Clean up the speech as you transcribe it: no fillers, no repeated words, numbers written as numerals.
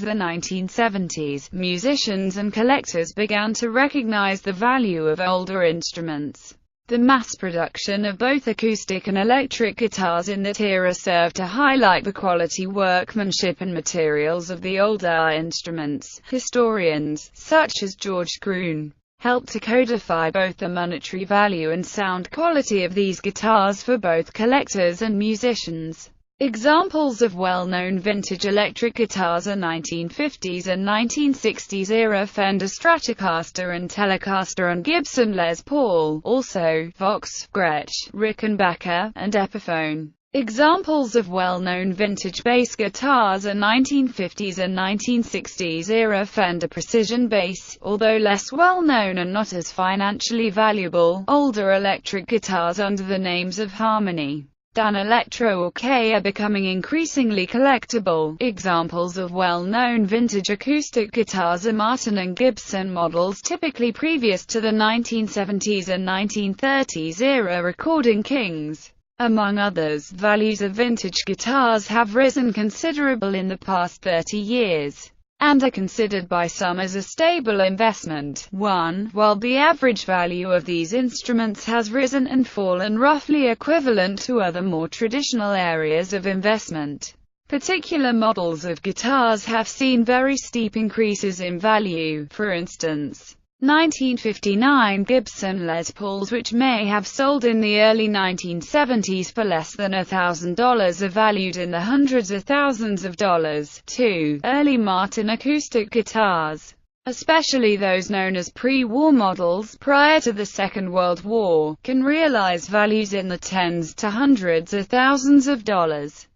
the 1970s, musicians and collectors began to recognize the value of older instruments. The mass production of both acoustic and electric guitars in that era served to highlight the quality, workmanship and materials of the older instruments. Historians, such as George Gruen, helped to codify both the monetary value and sound quality of these guitars for both collectors and musicians. Examples of well-known vintage electric guitars are 1950s and 1960s era Fender Stratocaster and Telecaster and Gibson Les Paul, also Vox, Gretsch, Rickenbacker, and Epiphone. Examples of well-known vintage bass guitars are 1950s and 1960s era Fender Precision Bass, although less well-known and not as financially valuable. Older electric guitars under the names of Harmony, Danelectro or Kay are becoming increasingly collectible. Examples of well-known vintage acoustic guitars are Martin and Gibson models typically previous to the 1970s and 1930s era Recording Kings. Among others, values of vintage guitars have risen considerably in the past 30 years, and are considered by some as a stable investment. 1. While the average value of these instruments has risen and fallen roughly equivalent to other more traditional areas of investment, particular models of guitars have seen very steep increases in value. For instance, 1959 Gibson Les Pauls, which may have sold in the early 1970s for less than $1,000, are valued in the hundreds of thousands of dollars. 2. Early Martin acoustic guitars, especially those known as pre-war models prior to the Second World War, can realize values in the tens to hundreds of thousands of dollars.